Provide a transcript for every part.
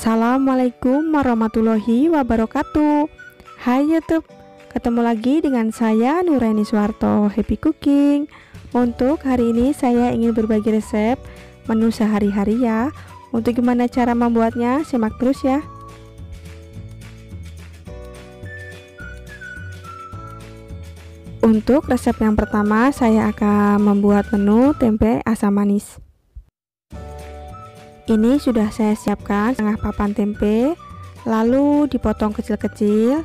Assalamualaikum warahmatullahi wabarakatuh. Hai YouTube, ketemu lagi dengan saya Nuraini Suwarto, Happy Cooking. Untuk hari ini saya ingin berbagi resep menu sehari-hari ya. Untuk gimana cara membuatnya, simak terus ya. Untuk resep yang pertama, saya akan membuat menu tempe asam manis. Ini sudah saya siapkan setengah papan tempe, lalu dipotong kecil-kecil.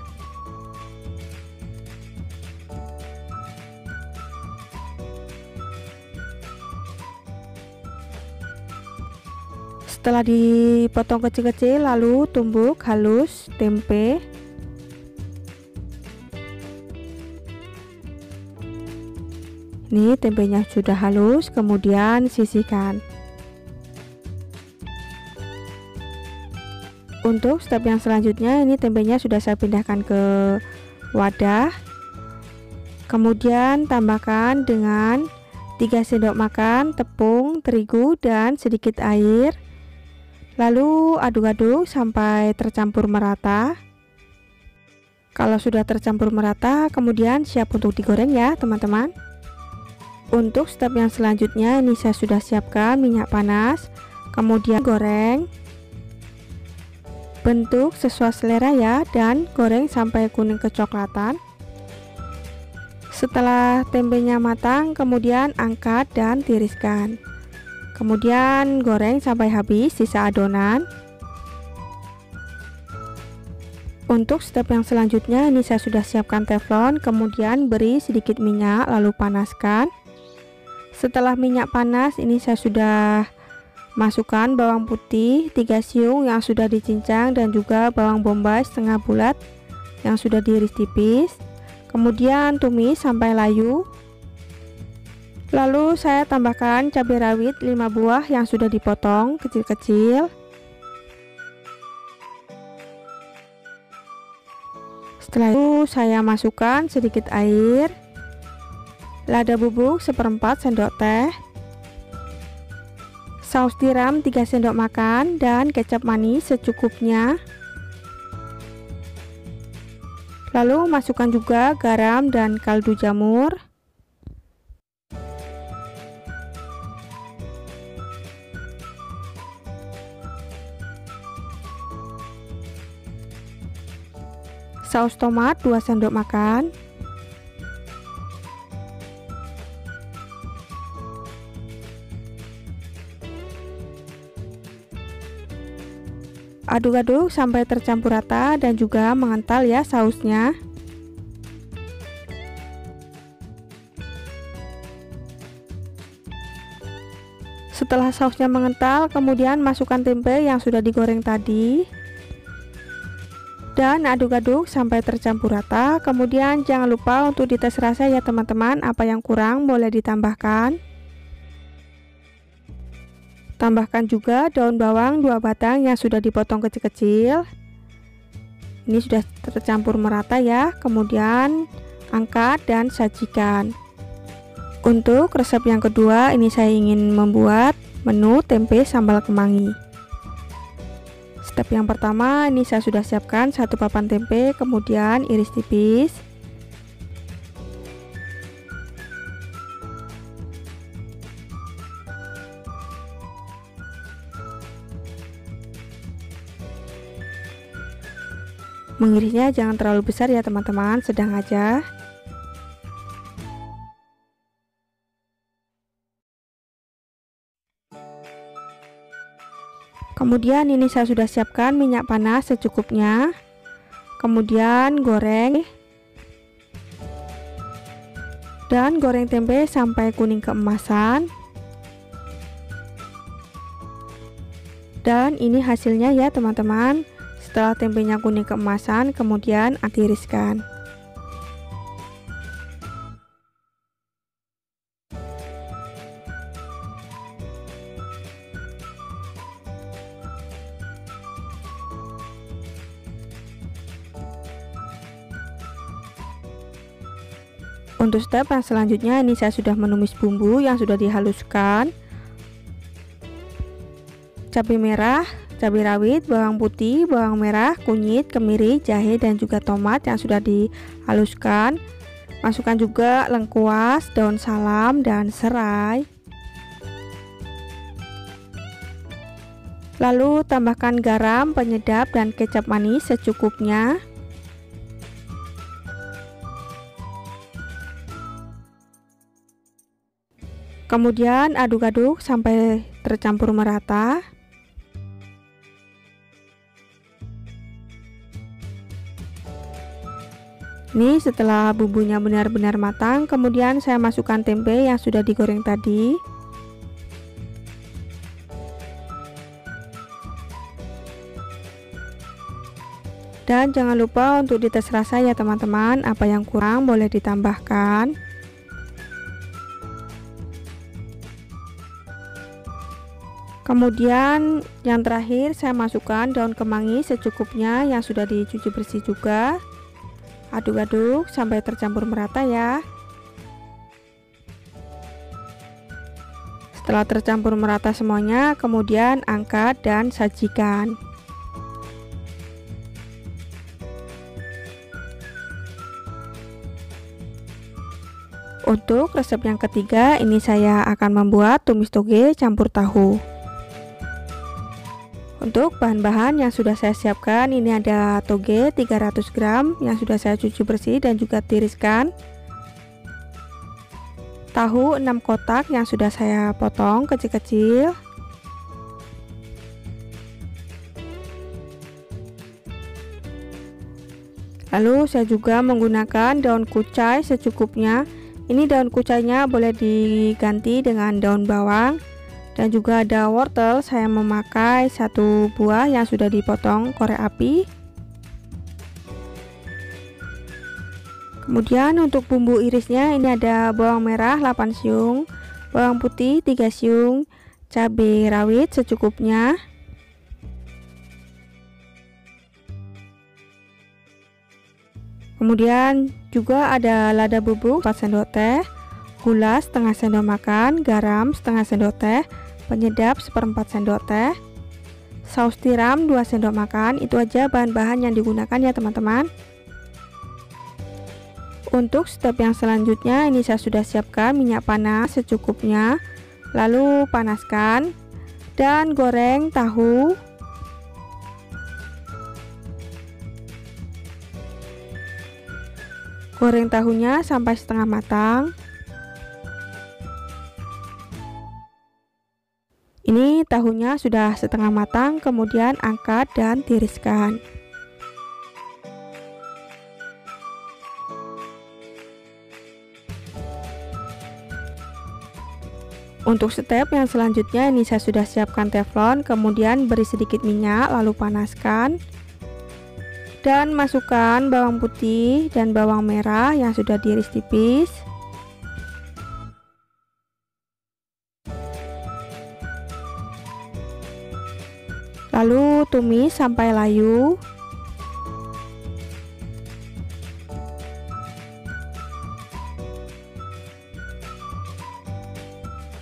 Setelah dipotong kecil-kecil, lalu tumbuk halus tempe. Ini tempenya sudah halus, kemudian sisihkan. Untuk step yang selanjutnya, ini tempenya sudah saya pindahkan ke wadah. Kemudian tambahkan dengan 3 sendok makan tepung terigu dan sedikit air. Lalu aduk-aduk sampai tercampur merata. Kalau sudah tercampur merata, kemudian siap untuk digoreng ya teman-teman. Untuk step yang selanjutnya, ini saya sudah siapkan minyak panas. Kemudian goreng. Bentuk sesuai selera ya, dan goreng sampai kuning kecoklatan. Setelah tempenya matang, kemudian angkat dan tiriskan. Kemudian goreng sampai habis sisa adonan. Untuk step yang selanjutnya, ini saya sudah siapkan teflon, kemudian beri sedikit minyak lalu panaskan. Setelah minyak panas, ini saya sudah masukkan bawang putih 3 siung yang sudah dicincang dan juga bawang bombay setengah bulat yang sudah diiris tipis. Kemudian tumis sampai layu. Lalu saya tambahkan cabai rawit 5 buah yang sudah dipotong kecil-kecil. Setelah itu saya masukkan sedikit air, lada bubuk 1/4 sendok teh, saus tiram 3 sendok makan, dan kecap manis secukupnya. Lalu masukkan juga garam dan kaldu jamur. Saus tomat 2 sendok makan. Aduk-aduk sampai tercampur rata dan juga mengental ya sausnya. Setelah sausnya mengental, kemudian masukkan tempe yang sudah digoreng tadi. Dan aduk-aduk sampai tercampur rata. Kemudian jangan lupa untuk dites rasa ya teman-teman, apa yang kurang boleh ditambahkan. Tambahkan juga daun bawang 2 batang yang sudah dipotong kecil-kecil. Ini sudah tercampur merata ya. Kemudian angkat dan sajikan. Untuk resep yang kedua, ini saya ingin membuat menu tempe sambal kemangi. Step yang pertama, ini saya sudah siapkan 1 papan tempe, kemudian iris tipis. Mengirisnya jangan terlalu besar ya teman-teman, sedang aja. Kemudian ini saya sudah siapkan minyak panas secukupnya. Kemudian goreng. Dan goreng tempe sampai kuning keemasan. Dan ini hasilnya ya teman-teman. Setelah tempenya kuning keemasan, kemudian tiriskan. Untuk step yang selanjutnya, ini saya sudah menumis bumbu yang sudah dihaluskan. Cabai merah cabai rawit, bawang putih, bawang merah, kunyit, kemiri, jahe, dan juga tomat yang sudah dihaluskan. Masukkan juga lengkuas, daun salam, dan serai. Lalu tambahkan garam, penyedap, dan kecap manis secukupnya. Kemudian aduk-aduk sampai tercampur merata. Ini setelah bumbunya benar-benar matang, kemudian saya masukkan tempe yang sudah digoreng tadi. Dan jangan lupa untuk dites rasa ya teman-teman, apa yang kurang boleh ditambahkan. Kemudian yang terakhir saya masukkan daun kemangi secukupnya yang sudah dicuci bersih juga. Aduk-aduk sampai tercampur merata ya. Setelah tercampur merata semuanya, kemudian angkat dan sajikan. Untuk resep yang ketiga, ini saya akan membuat tumis toge campur tahu. Untuk bahan-bahan yang sudah saya siapkan, ini ada toge 300 gram yang sudah saya cuci bersih dan juga tiriskan. Tahu 6 kotak yang sudah saya potong kecil-kecil. Lalu saya juga menggunakan daun kucai secukupnya. Ini daun kucainya boleh diganti dengan daun bawang. Dan juga ada wortel, saya memakai 1 buah yang sudah dipotong korek api. Kemudian untuk bumbu irisnya, ini ada bawang merah 8 siung, bawang putih 3 siung, cabai rawit secukupnya. Kemudian juga ada lada bubuk 4 sendok teh, gula setengah sendok makan, garam setengah sendok teh, penyedap 1/4 sendok teh, saus tiram 2 sendok makan. Itu aja bahan-bahan yang digunakan ya teman-teman. Untuk step yang selanjutnya, ini saya sudah siapkan minyak panas secukupnya. Lalu panaskan dan goreng tahu. Goreng tahunya sampai setengah matang. Ini tahunya sudah setengah matang, kemudian angkat dan tiriskan. Untuk step yang selanjutnya, ini saya sudah siapkan teflon, kemudian beri sedikit minyak, lalu panaskan. Dan masukkan bawang putih dan bawang merah yang sudah diiris tipis. Lalu tumis sampai layu.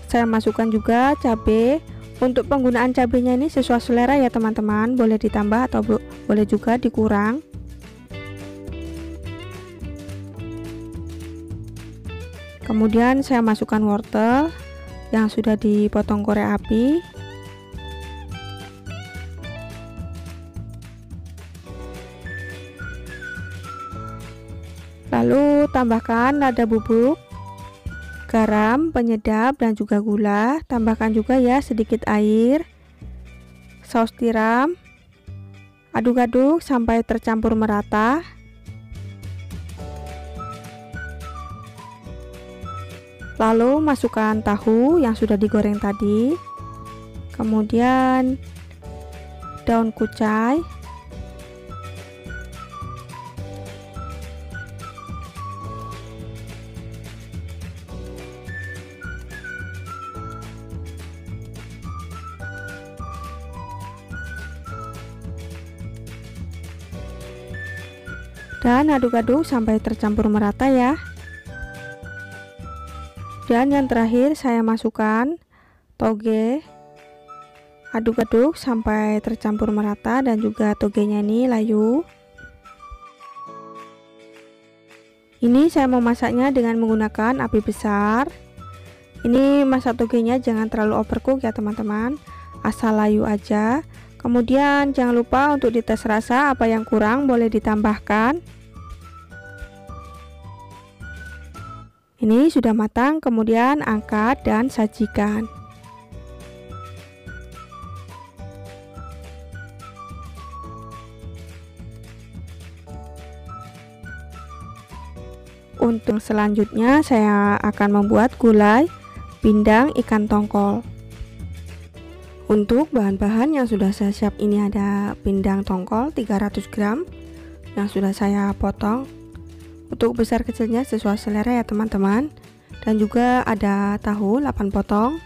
Saya masukkan juga cabai. Untuk penggunaan cabainya ini sesuai selera ya teman-teman, boleh ditambah atau boleh juga dikurang. Kemudian saya masukkan wortel yang sudah dipotong korek api. Lalu tambahkan lada bubuk, garam, penyedap, dan juga gula. Tambahkan juga ya sedikit air, saus tiram. Aduk-aduk sampai tercampur merata. Lalu masukkan tahu yang sudah digoreng tadi. Kemudian daun kucai. Dan aduk-aduk sampai tercampur merata ya. Dan yang terakhir saya masukkan toge. Aduk-aduk sampai tercampur merata dan juga togenya ini layu. Ini saya memasaknya dengan menggunakan api besar. Ini masak togenya jangan terlalu overcook ya teman-teman, asal layu aja. Kemudian jangan lupa untuk dites rasa, apa yang kurang boleh ditambahkan. Ini sudah matang, kemudian angkat dan sajikan. Untuk selanjutnya saya akan membuat gulai pindang ikan tongkol. Untuk bahan-bahan yang sudah saya siap, ini ada pindang tongkol 300 gram yang sudah saya potong. Untuk besar kecilnya sesuai selera ya teman-teman. Dan juga ada tahu 8 potong.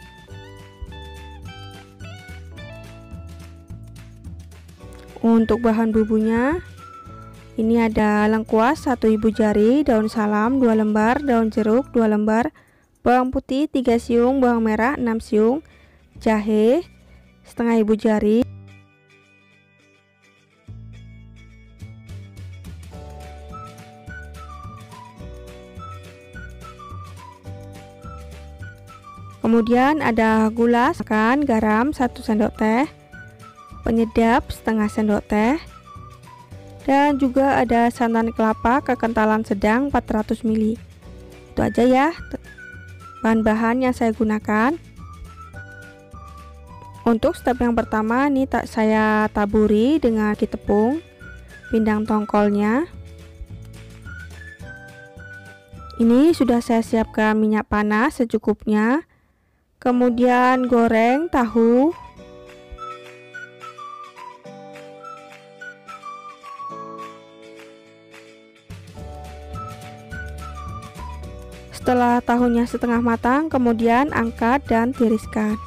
Untuk bahan bumbunya, ini ada lengkuas 1 ibu jari, daun salam 2 lembar, daun jeruk 2 lembar, bawang putih 3 siung, bawang merah 6 siung, jahe setengah ibu jari, kemudian ada gula, garam 1 sendok teh, penyedap setengah sendok teh, dan juga ada santan kelapa kekentalan sedang 400 ml. Itu aja ya bahan-bahan yang saya gunakan. Untuk step yang pertama, ini saya taburi dengan tepung pindang tongkolnya. Ini sudah saya siapkan minyak panas secukupnya. Kemudian goreng tahu. Setelah tahunya setengah matang, kemudian angkat dan tiriskan.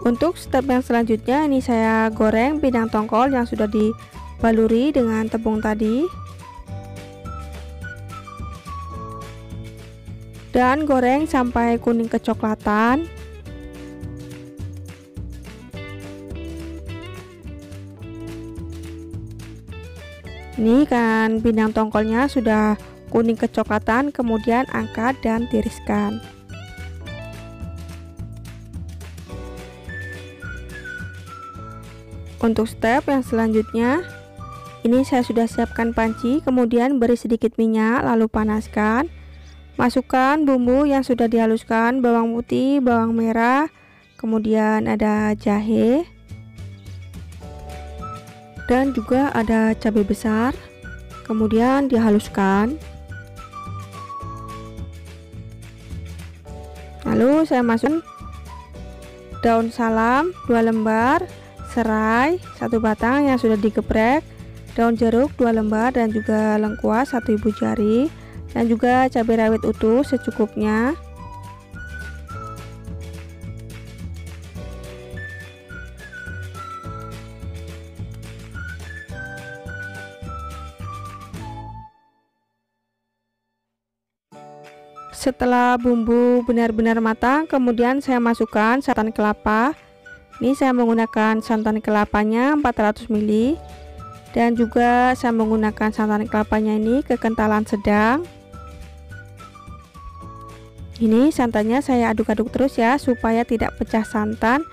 Untuk step yang selanjutnya, ini saya goreng pindang tongkol yang sudah dibaluri dengan tepung tadi. Dan goreng sampai kuning kecoklatan. Ini kan pindang tongkolnya sudah kuning kecoklatan, kemudian angkat dan tiriskan. Untuk step yang selanjutnya, ini saya sudah siapkan panci, kemudian beri sedikit minyak, lalu panaskan. Masukkan bumbu yang sudah dihaluskan, bawang putih, bawang merah, kemudian ada jahe, dan juga ada cabai besar, kemudian dihaluskan. Lalu saya masukkan daun salam 2 lembar, serai 1 batang yang sudah digeprek, daun jeruk 2 lembar, dan juga lengkuas 1 ibu jari, dan juga cabai rawit utuh secukupnya. Setelah bumbu benar-benar matang, kemudian saya masukkan santan kelapa. Ini saya menggunakan santan kelapanya 400 ml, dan juga saya menggunakan santan kelapanya ini kekentalan sedang. Ini santannya saya aduk-aduk terus ya, supaya tidak pecah santan.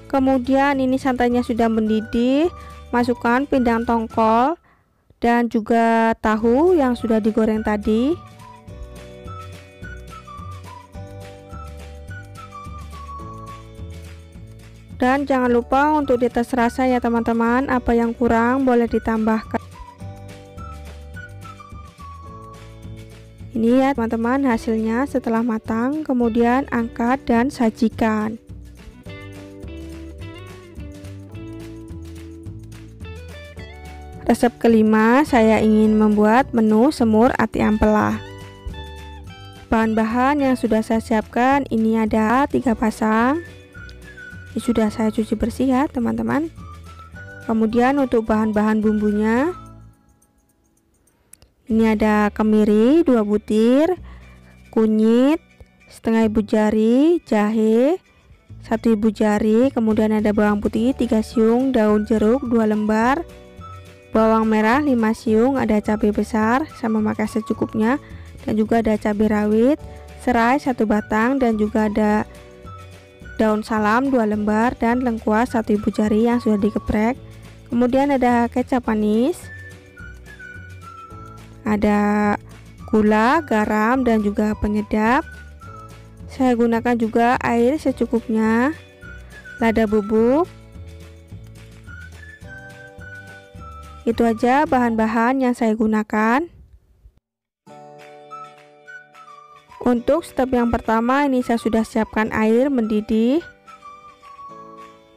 Kemudian ini santannya sudah mendidih, masukkan pindang tongkol dan juga tahu yang sudah digoreng tadi. Dan jangan lupa untuk dites rasa ya teman-teman, apa yang kurang boleh ditambahkan. Ini ya teman-teman hasilnya setelah matang, kemudian angkat dan sajikan. Resep kelima, saya ingin membuat menu semur ati ampela. Bahan-bahan yang sudah saya siapkan ini ada 3 pasang. Ini sudah saya cuci bersih ya teman-teman. Kemudian untuk bahan-bahan bumbunya, ini ada kemiri 2 butir, kunyit setengah ibu jari, jahe 1 ibu jari, kemudian ada bawang putih 3 siung, daun jeruk 2 lembar, bawang merah 5 siung, ada cabai besar saya memakai secukupnya, dan juga ada cabai rawit, serai 1 batang, dan juga ada daun salam 2 lembar, dan lengkuas 1 ibu jari yang sudah digeprek. Kemudian ada kecap manis, ada gula, garam, dan juga penyedap. Saya gunakan juga air secukupnya, lada bubuk. Itu aja bahan-bahan yang saya gunakan. Untuk step yang pertama ini saya sudah siapkan air mendidih.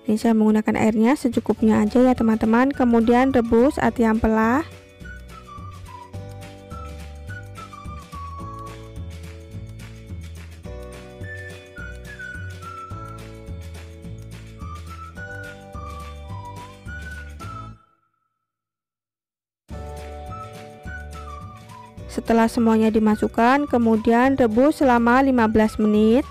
Ini saya menggunakan airnya secukupnya aja ya teman-teman. Kemudian rebus ati ampela. Setelah semuanya dimasukkan, kemudian rebus selama 15 menit.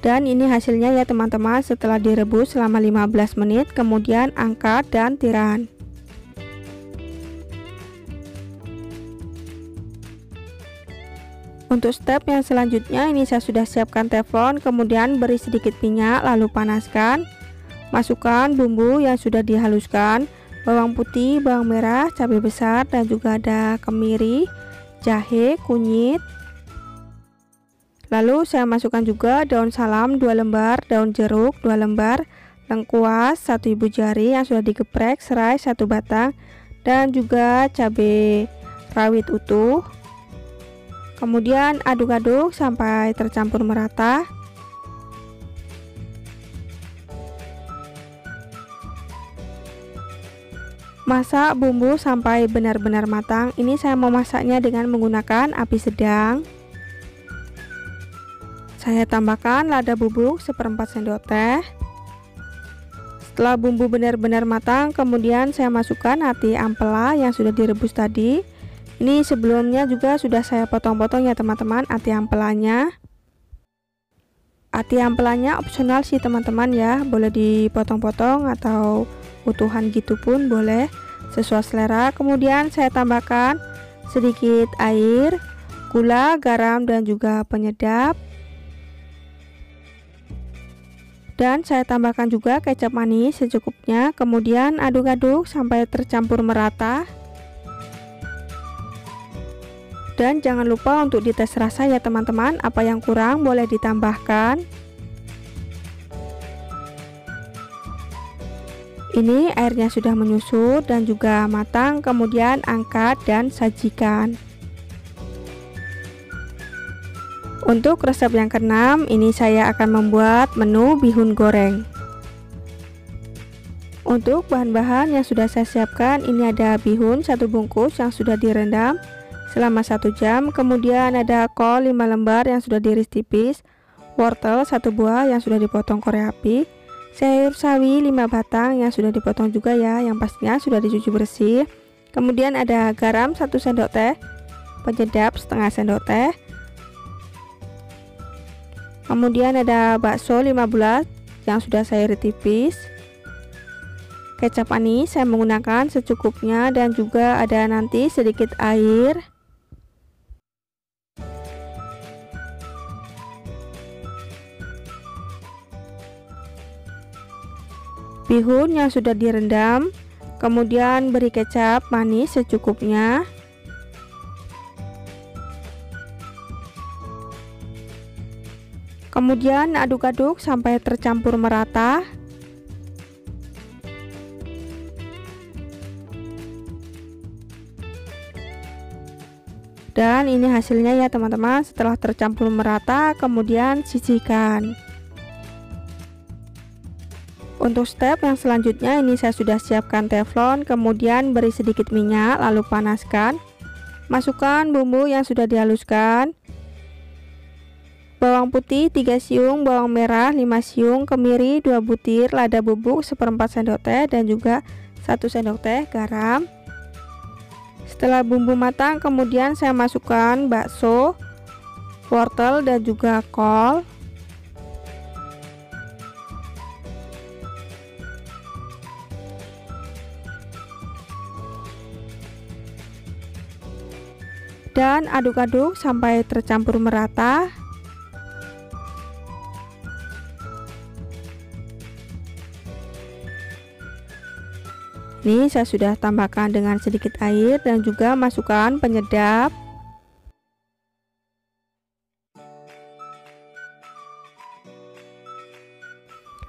Dan ini hasilnya ya teman-teman, setelah direbus selama 15 menit, kemudian angkat dan tiran. Untuk step yang selanjutnya ini saya sudah siapkan teflon, kemudian beri sedikit minyak lalu panaskan. Masukkan bumbu yang sudah dihaluskan, bawang putih, bawang merah, cabai besar, dan juga ada kemiri, jahe, kunyit. Lalu saya masukkan juga daun salam 2 lembar, daun jeruk 2 lembar, lengkuas 1 ibu jari yang sudah digeprek, serai 1 batang, dan juga cabai rawit utuh. Kemudian aduk-aduk sampai tercampur merata. Masak bumbu sampai benar-benar matang. Ini saya memasaknya dengan menggunakan api sedang. Saya tambahkan lada bubuk 1/4 sendok teh. Setelah bumbu benar-benar matang, kemudian saya masukkan ati ampela yang sudah direbus tadi. Ini sebelumnya juga sudah saya potong-potong ya teman-teman ati ampelanya. Ati ampelanya opsional sih teman-teman ya, boleh dipotong-potong atau utuhan gitu pun boleh, sesuai selera. Kemudian saya tambahkan sedikit air, gula, garam, dan juga penyedap. Dan saya tambahkan juga kecap manis secukupnya. Kemudian aduk-aduk sampai tercampur merata. Dan jangan lupa untuk dites rasa ya teman-teman, apa yang kurang boleh ditambahkan. Ini airnya sudah menyusut dan juga matang, kemudian angkat dan sajikan. Untuk resep yang keenam, ini saya akan membuat menu bihun goreng. Untuk bahan-bahan yang sudah saya siapkan, ini ada bihun 1 bungkus yang sudah direndam selama 1 jam, kemudian ada kol 5 lembar yang sudah diiris tipis, wortel 1 buah yang sudah dipotong korek api, sayur sawi 5 batang yang sudah dipotong juga ya, yang pastinya sudah dicuci bersih. Kemudian ada garam 1 sendok teh, penyedap setengah sendok teh. Kemudian ada bakso 5 bulat yang sudah saya iris tipis. Kecap manis saya menggunakan secukupnya, dan juga ada nanti sedikit air. Bihun yang sudah direndam, kemudian beri kecap manis secukupnya. Kemudian aduk-aduk sampai tercampur merata. Dan ini hasilnya ya teman-teman, setelah tercampur merata kemudian sisihkan. Untuk step yang selanjutnya, ini saya sudah siapkan teflon, kemudian beri sedikit minyak, lalu panaskan. Masukkan bumbu yang sudah dihaluskan. Bawang putih 3 siung, bawang merah 5 siung, kemiri 2 butir, lada bubuk 1/4 sendok teh dan juga 1 sendok teh garam. Setelah bumbu matang, kemudian saya masukkan bakso, wortel dan juga kol. Dan aduk-aduk sampai tercampur merata. Ini saya sudah tambahkan dengan sedikit air dan juga masukkan penyedap.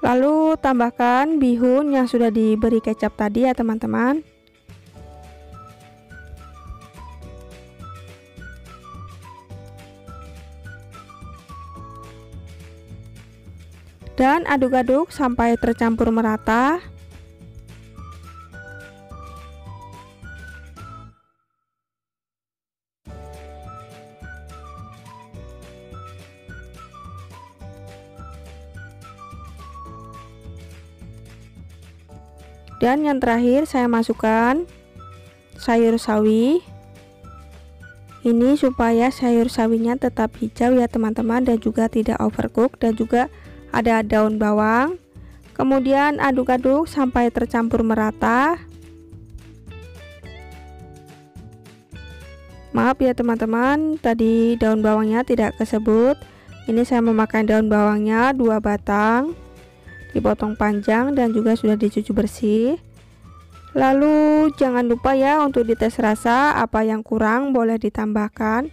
Lalu tambahkan bihun yang sudah diberi kecap tadi ya teman-teman. Dan aduk-aduk sampai tercampur merata. Dan yang terakhir saya masukkan sayur sawi. Ini supaya sayur sawinya tetap hijau ya teman-teman, dan juga tidak overcook, dan juga ada daun bawang. Kemudian aduk-aduk sampai tercampur merata. Maaf ya teman-teman, tadi daun bawangnya tidak kesebut. Ini saya memakai daun bawangnya 2 batang, dipotong panjang dan juga sudah dicuci bersih. Lalu jangan lupa ya untuk dites rasa, apa yang kurang boleh ditambahkan.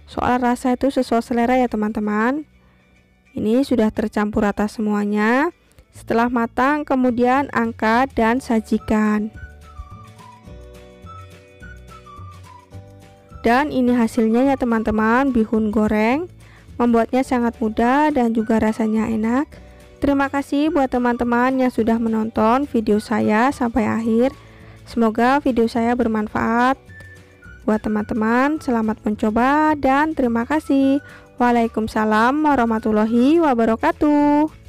Soal rasa itu sesuai selera ya teman-teman. Ini sudah tercampur rata semuanya. Setelah matang, kemudian angkat dan sajikan. Dan ini hasilnya ya teman-teman, bihun goreng. Membuatnya sangat mudah dan juga rasanya enak. Terima kasih buat teman-teman yang sudah menonton video saya sampai akhir. Semoga video saya bermanfaat. Buat teman-teman, selamat mencoba dan terima kasih. Waalaikumsalam warahmatullahi wabarakatuh.